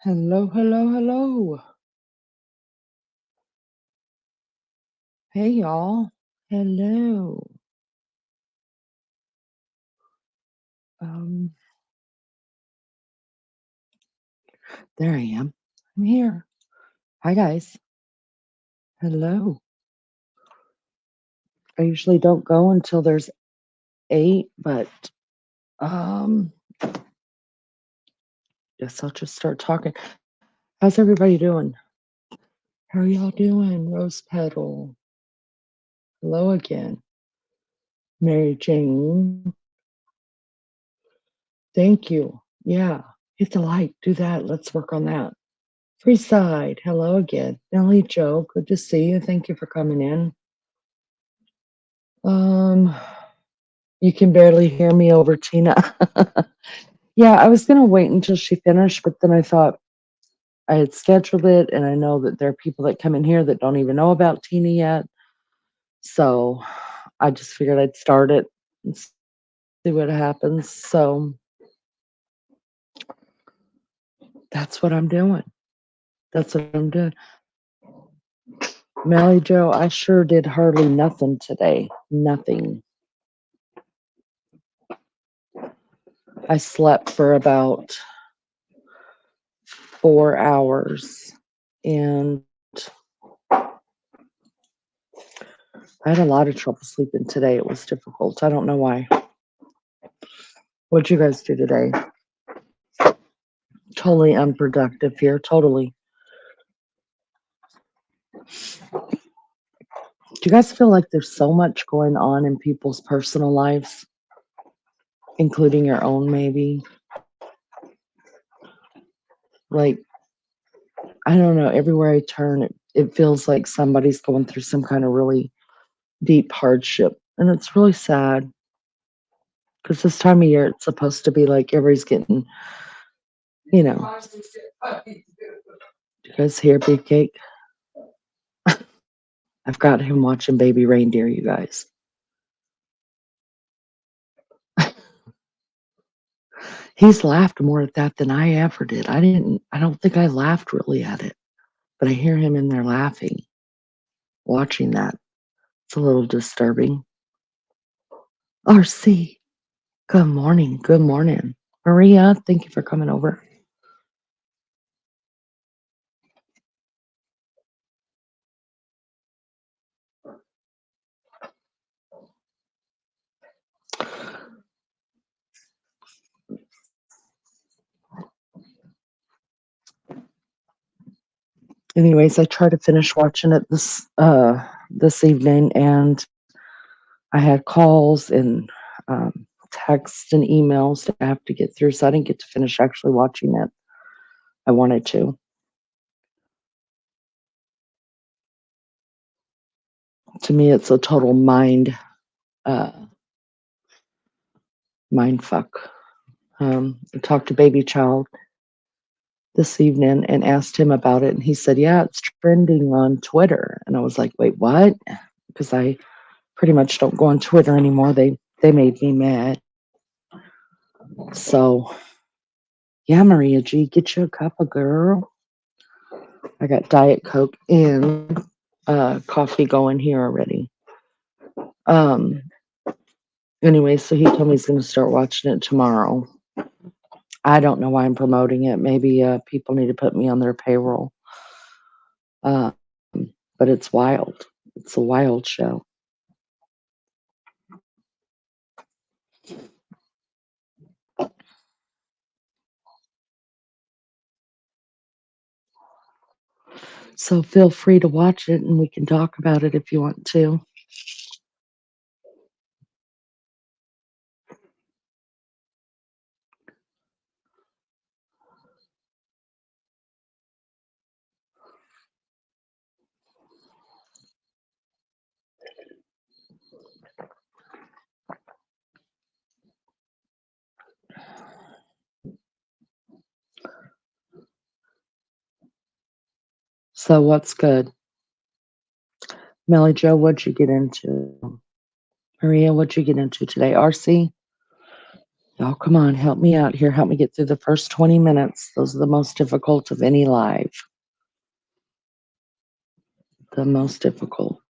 Hello, hello, hello. Hey, y'all. Hello. Um, there I am. I'm here. Hi, guys. Hello. I usually don't go until there's 8, but um, guess I'll just start talking. How's everybody doing? How are y'all doing? Rose Petal. Hello again. Mary Jane. Thank you. Yeah. Hit the like. Do that. Let's work on that. Freeside. Hello again. Nellie Joe. Good to see you. Thank you for coming in. Um, you can barely hear me over Tina. Yeah, I was gonna wait until she finished, but then I thought I had scheduled it, and I know that there are people that come in here that don't even know about Tina yet. So I just figured I'd start it and see what happens. So that's what I'm doing. That's what I'm doing. Melly Joe, I sure did hardly nothing today. Nothing. I slept for about 4 hours, and I had a lot of trouble sleeping today. It was difficult. I don't know why. What'd you guys do today? Totally unproductive here. Totally. Do you guys feel like there's so much going on in people's personal lives, including your own, maybe? Like, I don't know. Everywhere I turn, it feels like somebody's going through some kind of really deep hardship. And it's really sad because this time of year, it's supposed to be like everybody's getting, you know, you guys hear Beefcake? I've got him watching Baby Reindeer, you guys. He's laughed more at that than I ever did. I don't think I laughed really at it, but I hear him in there laughing, watching that. It's a little disturbing. RC, good morning. Good morning. Maria, thank you for coming over. Anyways, I tried to finish watching it this evening, and I had calls and texts and emails that I have to get through, so I didn't get to finish actually watching it. I wanted to. To me, it's a total uh, mind fuck. I talked to Baby Child this evening and asked him about it, and he said, "Yeah, it's trending on Twitter." And I was like, "Wait, what?" Because I pretty much don't go on Twitter anymore. They made me mad. So yeah, Maria G, get you a cup of girl. I got Diet Coke and coffee going here already. Um. Anyway, so he told me he's going to start watching it tomorrow. I don't know why I'm promoting it. Maybe people need to put me on their payroll. Uh, but it's wild. It's a wild show. So feel free to watch it and we can talk about it if you want to. So what's good? Melly Joe, what'd you get into? Maria, what'd you get into today? RC? Y'all, come on, help me out here. Help me get through the first 20 minutes. Those are the most difficult of any live. The most difficult.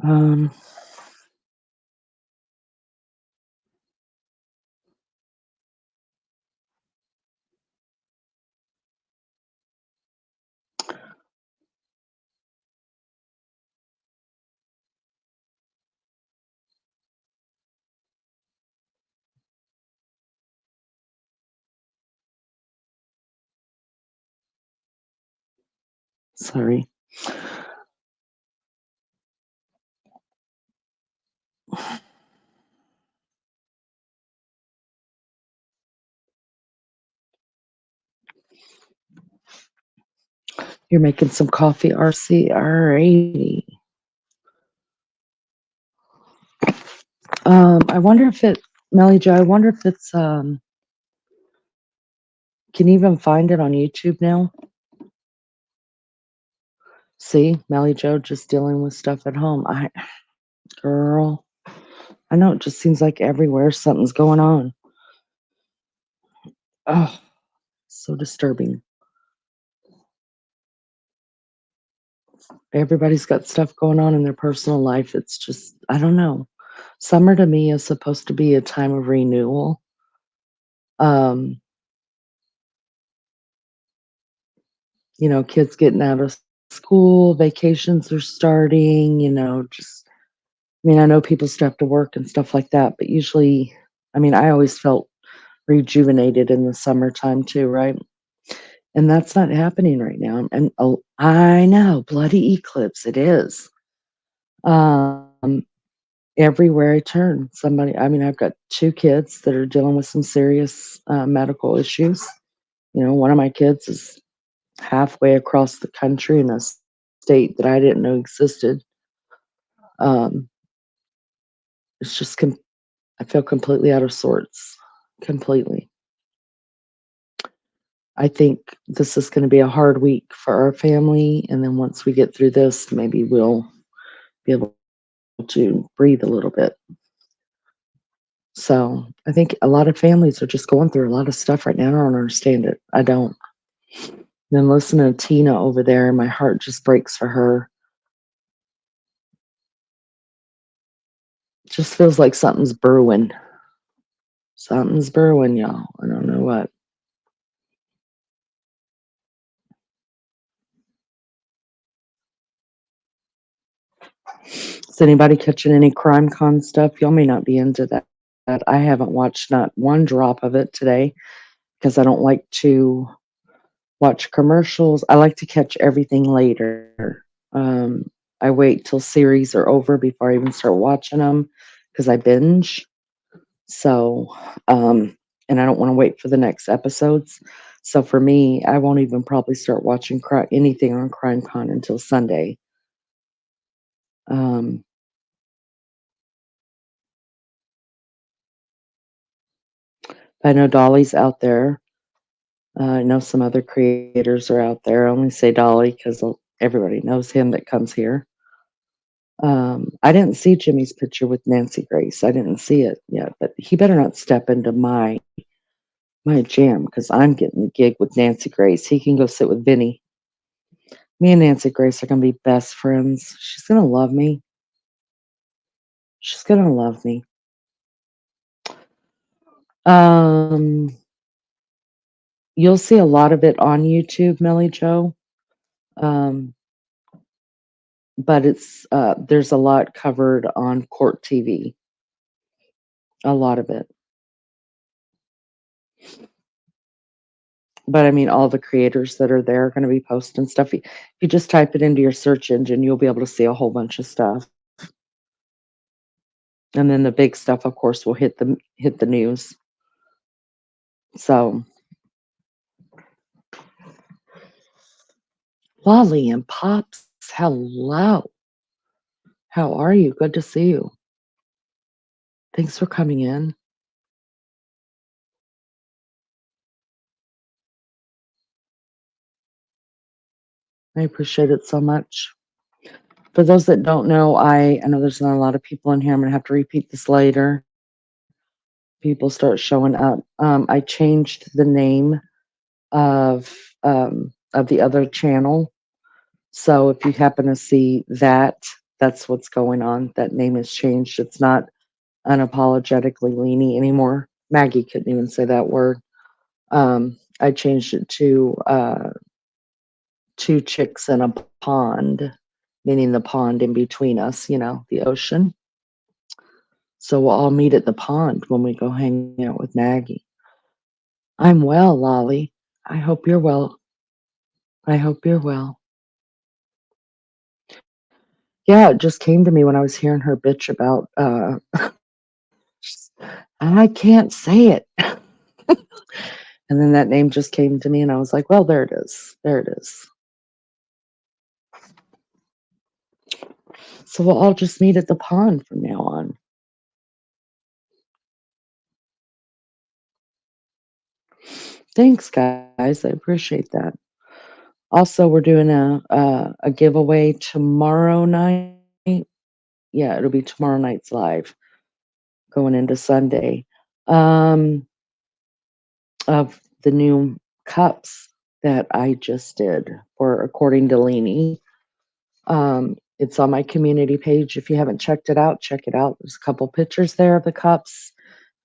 Um, Sorry. You're making some coffee, RC. Alrighty. I wonder if Melly Joe, I wonder if it's, can you even find it on YouTube now? See, Melly Joe just dealing with stuff at home. Girl, I know it just seems like everywhere something's going on. Oh, so disturbing. Everybody's got stuff going on in their personal life. It's just, I don't know. Summer to me is supposed to be a time of renewal. Um, Kids getting out of school, vacations are starting, just, I know people still have to work and stuff like that, but usually, I always felt rejuvenated in the summertime too, right? And that's not happening right now. And oh, I know, bloody eclipse, it is. Um, Everywhere I turn, I've got two kids that are dealing with some serious medical issues. One of my kids is halfway across the country in a state that I didn't know existed. Um, it's just, I feel completely out of sorts. Completely. I think this is going to be a hard week for our family. And then once we get through this, maybe we'll be able to breathe a little bit. So I think a lot of families are just going through a lot of stuff right now. I don't understand it. I don't. Then listening to Tina over there, my heart just breaks for her. It just feels like something's brewing. Something's brewing, y'all. I don't know what. Is anybody catching any crime con stuff? Y'all may not be into that. I haven't watched not one drop of it today because I don't like to watch commercials. I like to catch everything later. I wait till series are over before I even start watching them because I binge. So, and I don't want to wait for the next episodes. So for me, I won't even probably start watching anything on Crime Con until Sunday. Um, I know Dolly's out there. I know some other creators are out there. I only say Dolly because everybody knows him that comes here. I didn't see Jimmy's picture with Nancy Grace. I didn't see it yet, but he better not step into my jam because I'm getting the gig with Nancy Grace. He can go sit with Vinny. Me and Nancy Grace are gonna be best friends. She's gonna love me. She's gonna love me. Um, you'll see a lot of it on YouTube, Melly Joe. Um, but there's a lot covered on Court TV. A lot of it. But all the creators that are there are going to be posting stuff. If you just type it into your search engine, you'll be able to see a whole bunch of stuff. And then the big stuff, of course, will hit the news. So, Lolly and Pops, hello. How are you? Good to see you. Thanks for coming in. I appreciate it so much. For those that don't know, I know there's not a lot of people in here. I'm gonna have to repeat this later. People start showing up. I changed the name of the other channel. So if you happen to see that, that's what's going on. That name has changed. It's not unapologetically leany anymore. Maggie couldn't even say that word. I changed it to two chicks in a pond, meaning the pond in between us, the ocean. So we'll all meet at the pond when we go hang out with Maggie. I'm well, Lolly. I hope you're well. I hope you're well. Yeah, it just came to me when I was hearing her bitch about I can't say it. And then that name just came to me and I was like, well, there it is. There it is. So we'll all just meet at the pond from now on. Thanks, guys. I appreciate that. Also, we're doing a giveaway tomorrow night. Yeah, it'll be tomorrow night's live going into Sunday. Of the new cups that I just did for According to Leanie. It's on my community page. If you haven't checked it out, check it out. There's a couple pictures there of the cups,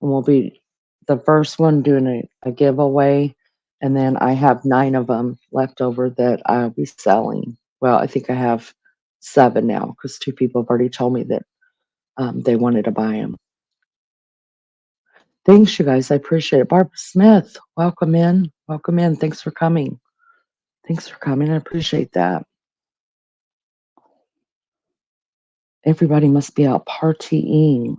and we'll be the first one doing a giveaway. And then I have 9 of them left over that I'll be selling. Well, I think I have 7 now because 2 people have already told me that they wanted to buy them. Thanks, you guys. I appreciate it. Barbara Smith, welcome in. Welcome in. Thanks for coming. Thanks for coming. I appreciate that. Everybody must be out partying.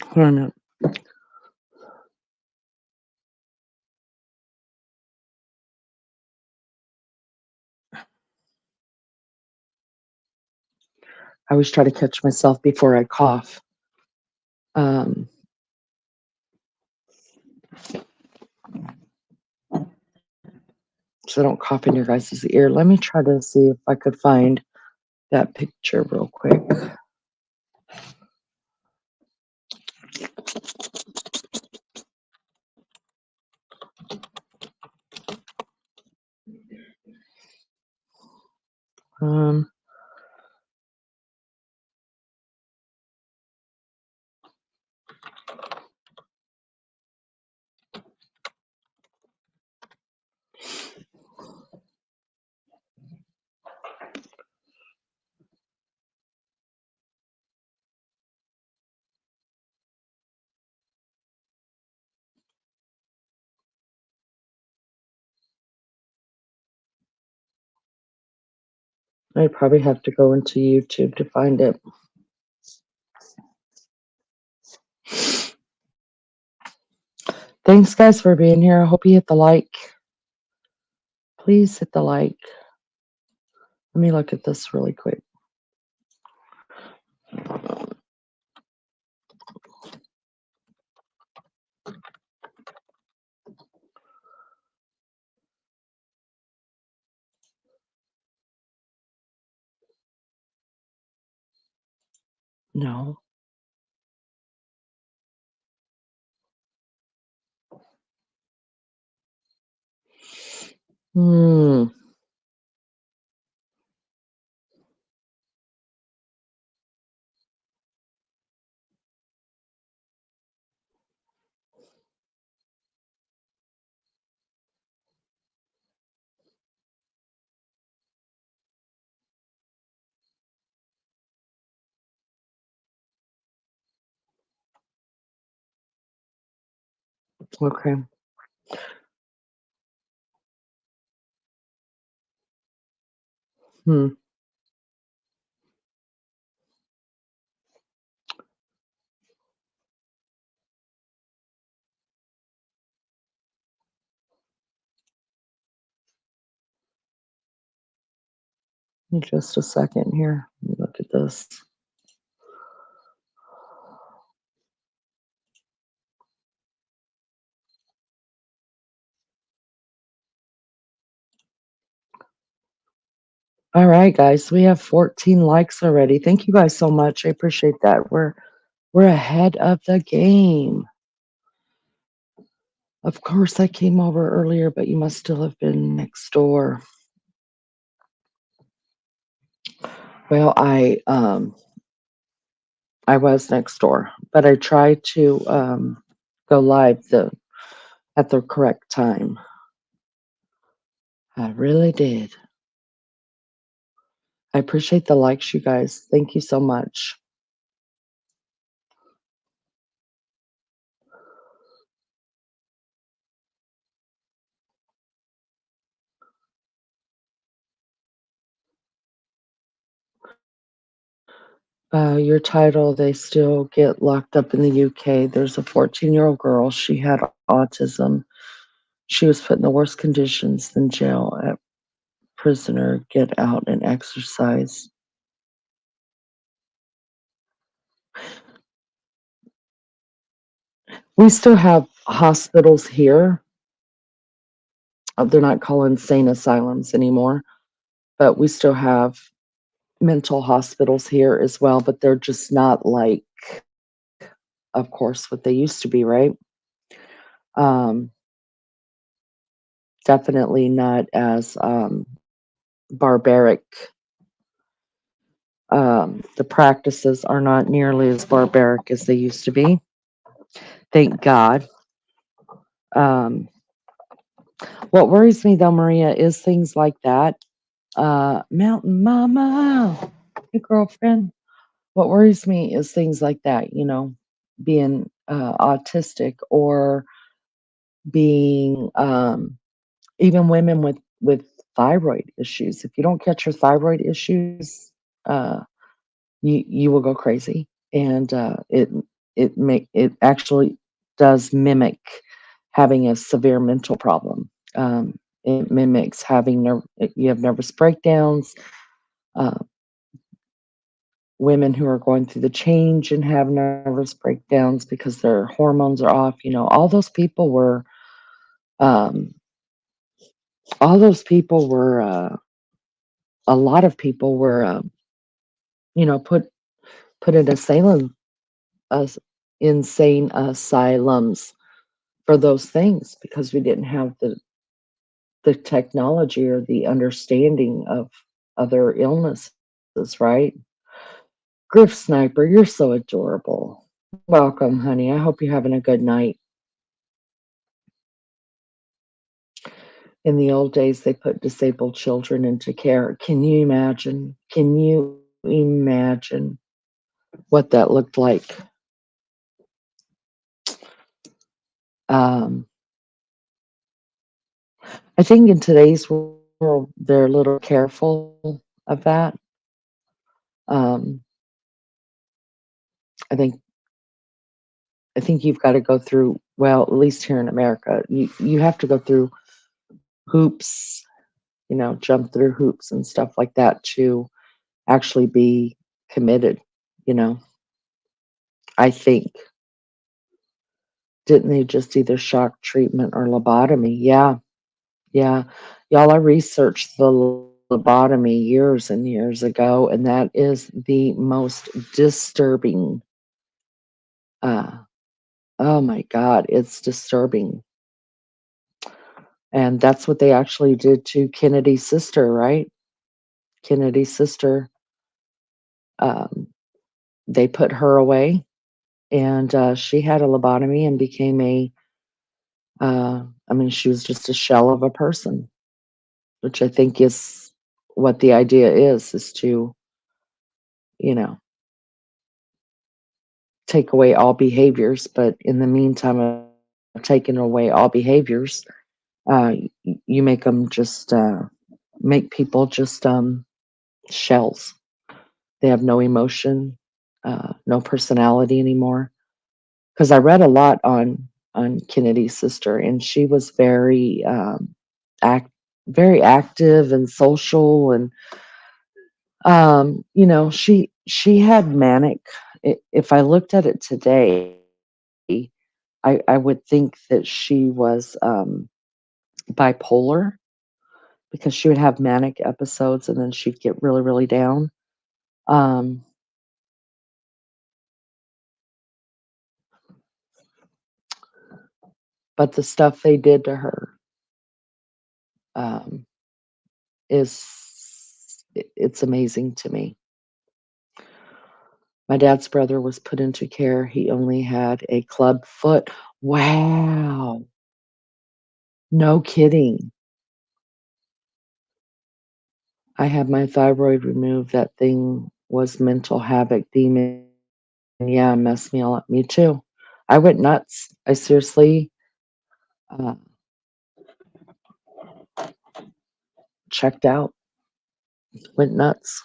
Hold on a minute. I always try to catch myself before I cough. Um, so I don't cough in your guys' ear. Let me try to see if I could find that picture real quick. Um, I probably have to go into YouTube to find it. Thanks, guys, for being here. I hope you hit the like. Please hit the like. Let me look at this really quick. No. Hmm. Okay. Hmm. In just a second here. Let me look at this. All right, guys, we have 14 likes already. Thank you guys so much. I appreciate that. We're ahead of the game. Of course, I came over earlier, but you must still have been next door. Well, I was next door, but I tried to go live at the correct time. I really did. I appreciate the likes, you guys. Thank you so much. Your title, they still get locked up in the UK. There's a 14-year-old girl. She had autism. She was put in the worst conditions than jail at prisoner. Get out and exercise. We still have hospitals here. They're not calling insane asylums anymore, but we still have mental hospitals here as well, but they're just not like, of course, what they used to be, right? Um, Definitely not as barbaric. The practices are not nearly as barbaric as they used to be. Thank God. Um, what worries me though, Maria, is things like that. Mountain Mama, your girlfriend. What worries me is things like that, being autistic or being even women with thyroid issues. If you don't catch your thyroid issues, uh, you will go crazy, and it actually does mimic having a severe mental problem. It mimics having you have nervous breakdowns. Uh, Women who are going through the change and have nervous breakdowns because their hormones are off. Um, all those people were. A lot of people were, put in as insane asylums for those things because we didn't have the technology or the understanding of other illnesses, right? Griff Sniper, you're so adorable. Welcome, honey. I hope you're having a good night. In the old days, they put disabled children into care. Can you imagine? Can you imagine what that looked like? Um, I think in today's world, they're a little careful of that. Um, I think I think you've got to go through, well, at least here in America, you have to go through hoops, jump through hoops and stuff like that to actually be committed, you know. I think didn't they just either shock treatment or lobotomy? Yeah, yeah. Y'all, I researched the lobotomy years and years ago, and that is the most disturbing. Uh, oh my God, it's disturbing. And that's what they actually did to Kennedy's sister, right? Kennedy's sister, um, they put her away, and she had a lobotomy and became I mean, she was just a shell of a person, which I think is what the idea is to, you know, take away all behaviors. But in the meantime of taking away all behaviors, you make them just, make people just shells. They have no emotion, no personality anymore. Because I read a lot on Kennedy's sister, and she was very act very active and social, and She had manic. If I looked at it today, I would think that she was bipolar because she would have manic episodes and then she'd get really, really down. Um, but the stuff they did to her um, it's amazing to me. My dad's brother was put into care. He only had a club foot. Wow. No kidding. I had my thyroid removed. That thing was mental havoc demon. Yeah, messed me all up. Me too. I went nuts. I seriously uh, checked out, went nuts.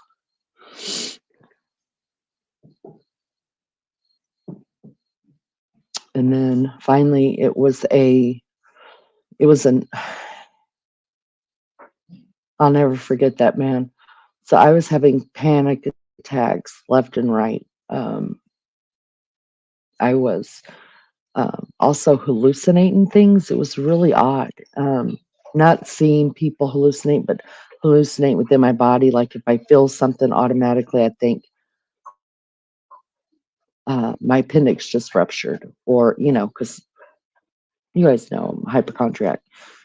And then finally it was an I'll never forget that, man. So I was having panic attacks left and right. I was also hallucinating things. It was really odd. Not seeing people hallucinate, but hallucinate within my body. Like if I feel something automatically, I think my appendix just ruptured, or, because you guys know I'm hypochondriac.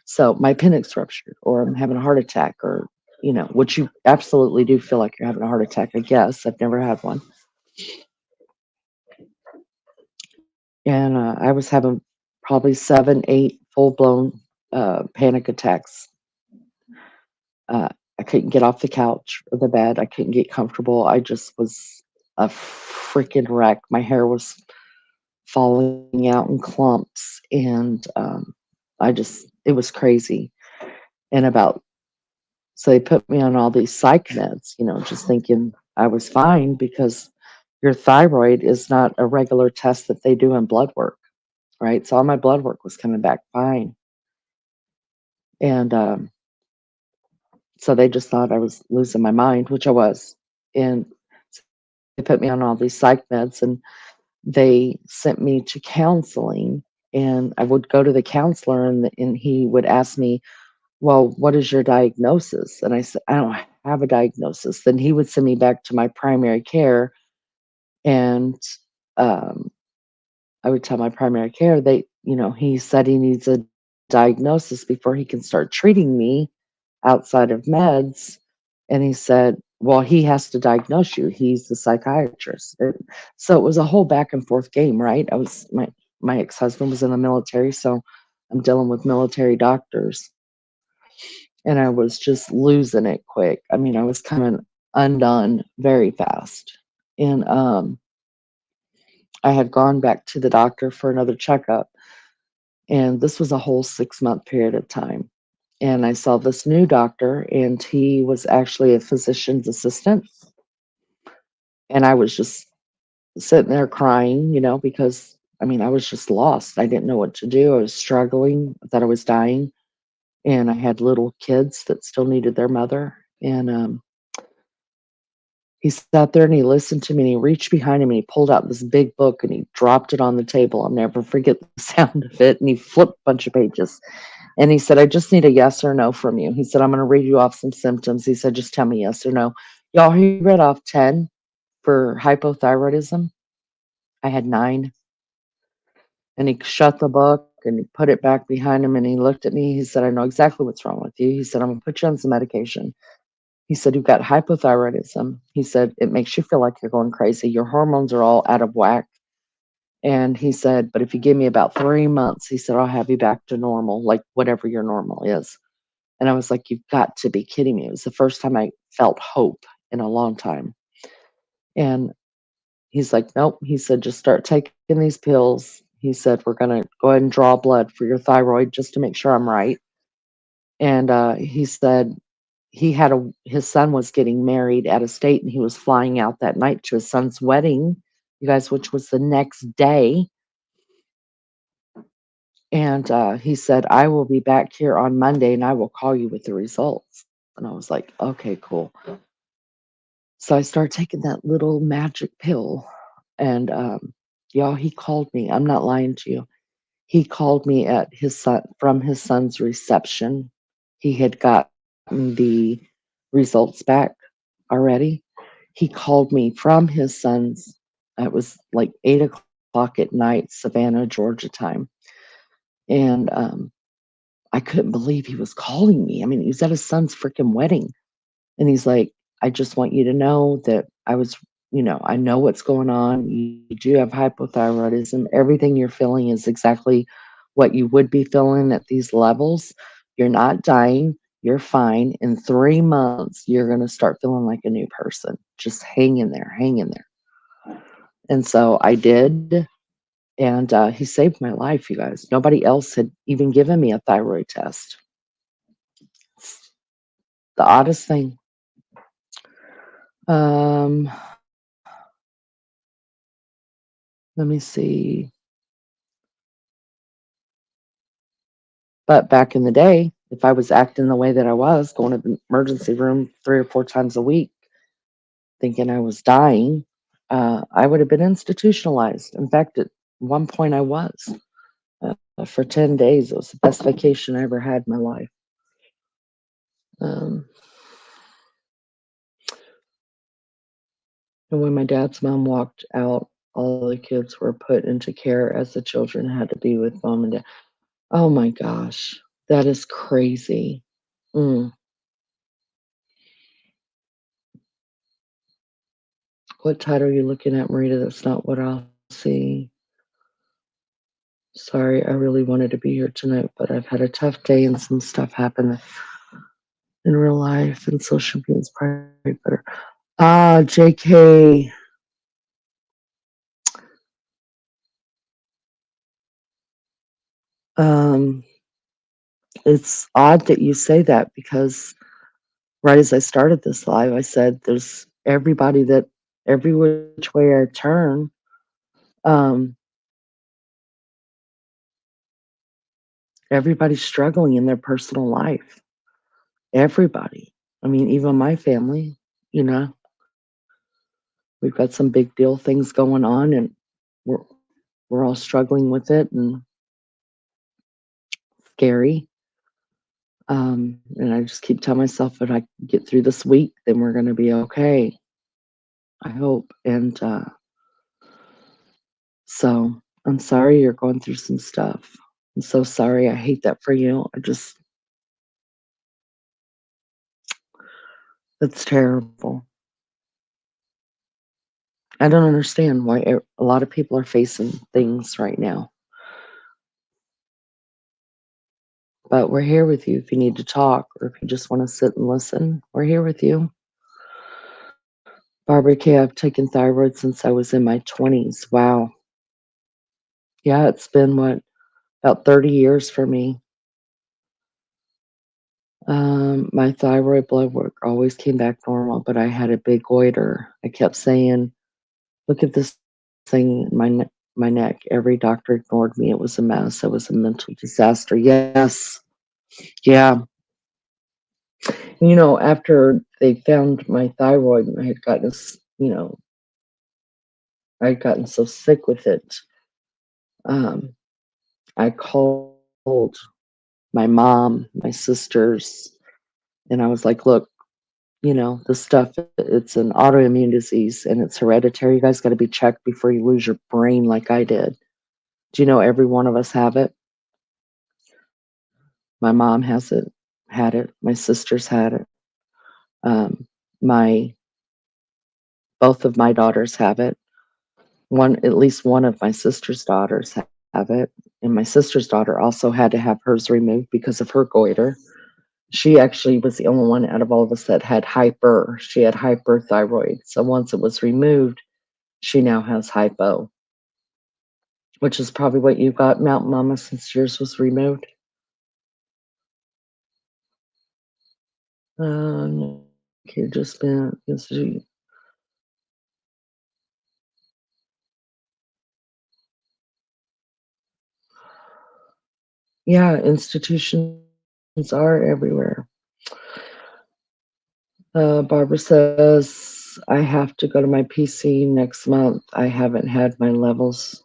So my appendix ruptured, or I'm having a heart attack, or, which you absolutely do feel like you're having a heart attack, I guess. I've never had one. And I was having probably 7, 8 full blown panic attacks. Uh, I couldn't get off the couch or the bed. I couldn't get comfortable. I just was a freaking wreck. My hair was falling out in clumps, and it was crazy. And so they put me on all these psych meds, just thinking I was fine because your thyroid is not a regular test that they do in blood work, right? So all my blood work was coming back fine. And so they just thought I was losing my mind, which I was. And so they put me on all these psych meds, and they sent me to counseling. And I would go to the counselor, and he would ask me, well, what is your diagnosis? And I said, I don't have a diagnosis. Then he would send me back to my primary care, and um, I would tell my primary care, he said he needs a diagnosis before he can start treating me outside of meds. And he said, well, he has to diagnose you. He's the psychiatrist. So it was a whole back and forth game, right? My ex-husband was in the military, so I'm dealing with military doctors, and I was just losing it quick. I mean, I was coming undone very fast. And I had gone back to the doctor for another checkup, and this was a whole 6-month period of time. And I saw this new doctor, and he was actually a physician's assistant. And I was just sitting there crying, because I mean, I was just lost. I didn't know what to do. I was struggling. I thought I was dying. And I had little kids that still needed their mother. And he sat there and he listened to me, and he reached behind him and he pulled out this big book and he dropped it on the table. I'll never forget the sound of it. And he flipped a bunch of pages. And he said, I just need a yes or no from you. He said, I'm going to read you off some symptoms. He said, just tell me yes or no. Y'all, he read off 10 for hypothyroidism. I had 9. And he shut the book and he put it back behind him and he looked at me. He said, I know exactly what's wrong with you. He said, I'm going to put you on some medication. He said, you've got hypothyroidism. He said, it makes you feel like you're going crazy. Your hormones are all out of whack. And he said, but if you give me about 3 months, he said, I'll have you back to normal, like whatever your normal is. And I was like, you've got to be kidding me. It was the first time I felt hope in a long time. And he's like, nope. He said, just start taking these pills. He said, we're going to go ahead and draw blood for your thyroid just to make sure I'm right. And he said his son was getting married out of state, and he was flying out that night to his son's wedding, you guys, which was the next day. And he said, I will be back here on Monday and I will call you with the results. And I was like, okay, cool. So I started taking that little magic pill, and, y'all, he called me. I'm not lying to you. He called me at his son from his son's reception. He had gotten the results back already. He called me from his son's, it was like 8 o'clock at night, Savannah, Georgia time, and, I couldn't believe he was calling me. I mean, he was at his son's freaking wedding. And he's like, "I just want you to know that I know what's going on. You do have hypothyroidism. Everything you're feeling is exactly what you would be feeling at these levels. You're not dying. You're fine. In 3 months, you're going to start feeling like a new person. Just hang in there, hang in there." And so I did. And he saved my life, you guys. Nobody else had even given me a thyroid test. It's the oddest thing. Um, Let me see. But back in the day, if I was acting the way that I was, going to the emergency room 3 or 4 times a week, thinking I was dying, I would have been institutionalized. In fact, at one point I was. For 10 days, it was the best vacation I ever had in my life. Um, and when my dad's mom walked out, all the kids were put into care as the children had to be with mom and dad. Oh my gosh, that is crazy. Mm. What title are you looking at, Marita? That's not what I'll see. Sorry, I really wanted to be here tonight, but I've had a tough day and some stuff happened in real life, and social media is probably better. Ah, JK. Um, it's odd that you say that because right as I started this live, I said there's everybody that every which way I turn, um, everybody's struggling in their personal life. Everybody. I mean, even my family, you know, we've got some big deal things going on, and we're we're all struggling with it and scary. And I just keep telling myself if I get through this week, then we're going to be okay. I hope. And so I'm sorry you're going through some stuff. I'm so sorry. I hate that for you. It's terrible. I don't understand why a lot of people are facing things right now. But we're here with you if you need to talk or if you just want to sit and listen. We're here with you. Barbara K, I've taken thyroid since I was in my 20s. Wow. Yeah, it's been what, about 30 years for me. My thyroid blood work always came back normal, but I had a big goiter. I kept saying, "Look at this thing in my neck." Every doctor ignored me. It was a mess. It was a mental disaster. Yes. Yeah. After they found my thyroid, I had gotten I had gotten so sick with it. Um, I called my mom, my sisters, and I was like, "Look, this stuff, it's an autoimmune disease and it's hereditary. You guys got to be checked before you lose your brain like I did." Do you know every one of us have it? My mom has it, had it. My sisters had it. Um, my Both of my daughters have it. At least one of my sister's daughters have it, and my sister's daughter also had to have hers removed because of her goiter. She actually was the only one out of all of us that had hyper. She had hyperthyroid. So once it was removed, she now has hypo, which is probably what you got, Mountain Mama, since yours was removed. No, okay, just been, yeah, institutions are everywhere. Barbara says, I have to go to my PC next month. I haven't had my levels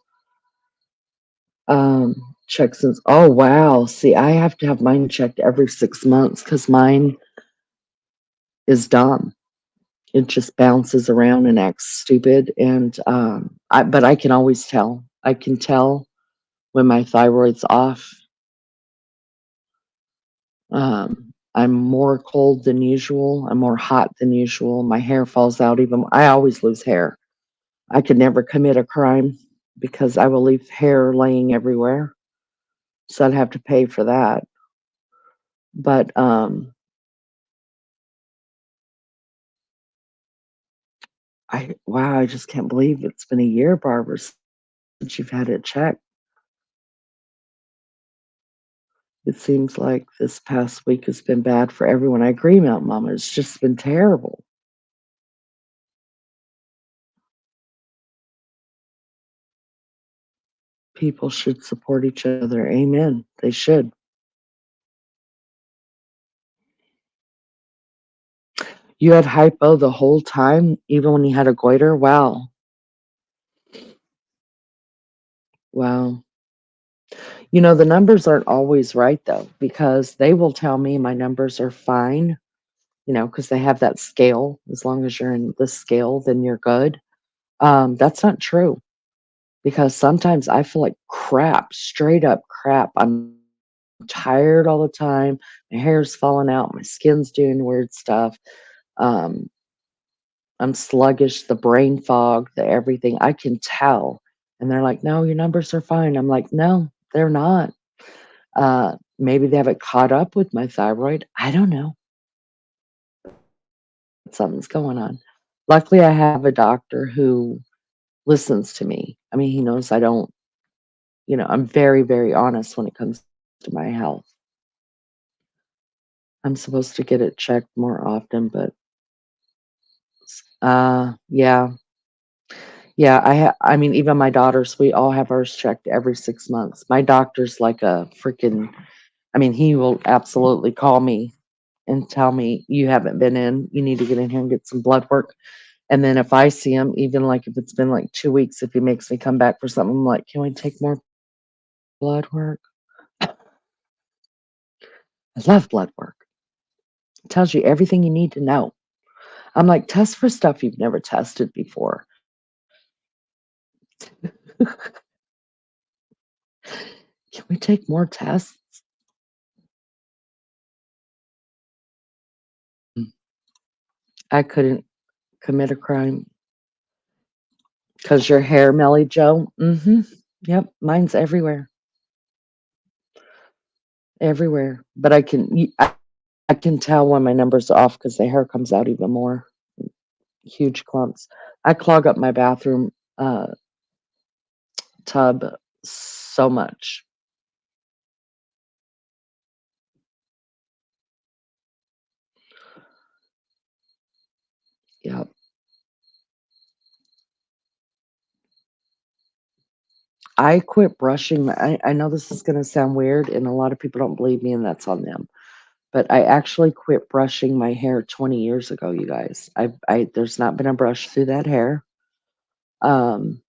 um checked since. Oh wow. See, I have to have mine checked every 6 months because mine is dumb. It just bounces around and acts stupid. And but I can always tell. I can tell when my thyroid's off. I'm more cold than usual. I'm more hot than usual. My hair falls out even. I always lose hair. I could never commit a crime because I will leave hair laying everywhere. So I'd have to pay for that. But I just can't believe it's been a year, Barbara, since you've had it checked. It seems like this past week has been bad for everyone. I agree, Mount Mama. It's just been terrible. People should support each other. Amen. They should. You had hypo the whole time, even when you had a goiter? Wow. Wow. You know, the numbers aren't always right though, because they will tell me my numbers are fine, because they have that scale. As long as you're in the scale, then you're good. That's not true because sometimes I feel like crap, straight up crap. I'm tired all the time. My hair's falling out. My skin's doing weird stuff. Um, I'm sluggish, the brain fog, the everything. I can tell. And they're like, no, your numbers are fine. I'm like, no, they're not. Maybe they haven't caught up with my thyroid. I don't know. Something's going on. Luckily, I have a doctor who listens to me. I mean, he knows I don't, I'm very, very honest when it comes to my health. I'm supposed to get it checked more often, but yeah. Yeah, I mean, even my daughters, we all have ours checked every 6 months. My doctor's like a freaking, I mean, he will absolutely call me and tell me, you haven't been in, you need to get in here and get some blood work. And then if I see him, even like if it's been like 2 weeks, if he makes me come back for something, I'm like, can we take more blood work? I love blood work. It tells you everything you need to know. I'm like, test for stuff you've never tested before. Can we take more tests? I couldn't commit a crime because your hair, Melly Joe. Yep, mine's everywhere, everywhere. But I can tell when my numbers are off because the hair comes out even more, huge clumps. I clog up my bathroom tub so much. Yep. I quit brushing I know this is gonna sound weird, and a lot of people don't believe me, and that's on them. But I actually quit brushing my hair 20 years ago, you guys. I there's not been a brush through that hair, um,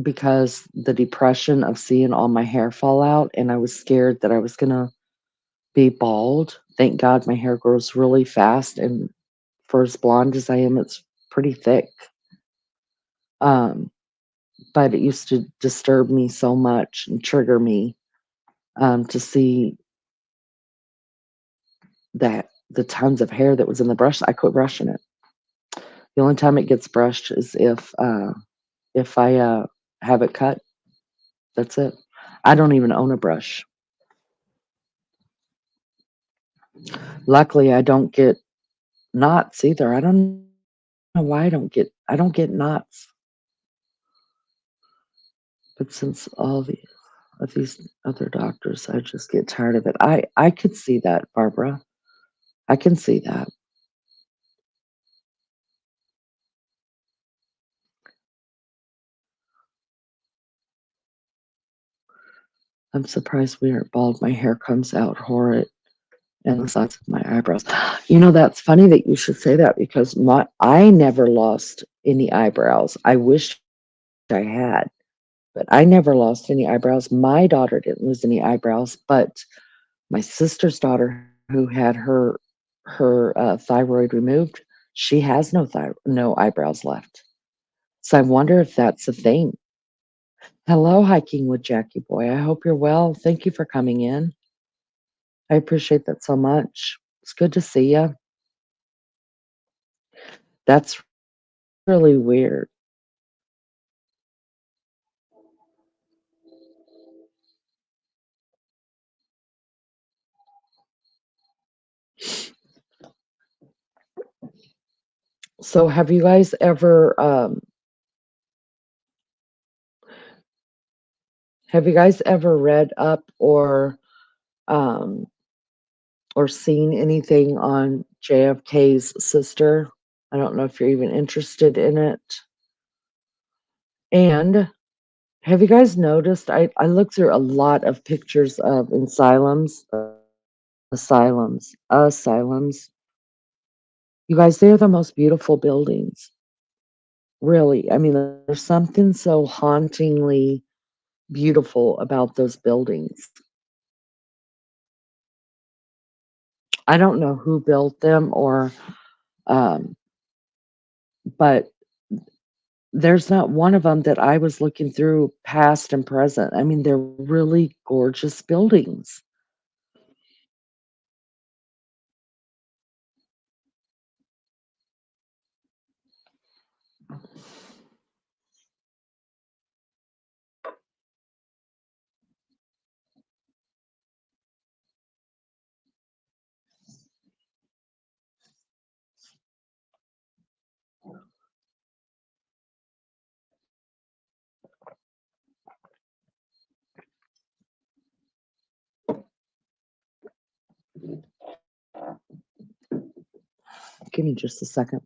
because the depression of seeing all my hair fall out, and I was scared that I was gonna be bald. Thank God my hair grows really fast, and for as blonde as I am, it's pretty thick. Um, but it used to disturb me so much and trigger me, to see that the tons of hair that was in the brush. I quit brushing it. The only time it gets brushed is if I have it cut. That's it. I don't even own a brush. Luckily, I don't get knots either. I don't know why I don't get knots. But since all of these other doctors, I just get tired of it. I could see that, Barbara. I can see that. I'm surprised we aren't bald. My hair comes out horrid, and the size of my eyebrows. You know, that's funny that you should say that because I never lost any eyebrows. I wish I had, but I never lost any eyebrows. My daughter didn't lose any eyebrows, but my sister's daughter who had her thyroid removed, she has no eyebrows left. So I wonder if that's a thing. Hello, hiking with Jackie Boy. I hope you're well. Thank you for coming in. I appreciate that so much. It's good to see you. That's really weird. So have you guys ever read up um or seen anything on JFK's sister? I don't know if you're even interested in it. And have you guys noticed I looked through a lot of pictures of asylums. You guys, they're the most beautiful buildings. Really. I mean, there's something so hauntingly beautiful about those buildings. I don't know who built them um, but there's not one of them that I was looking through past and present. I mean, they're really gorgeous buildings. Give me just a second.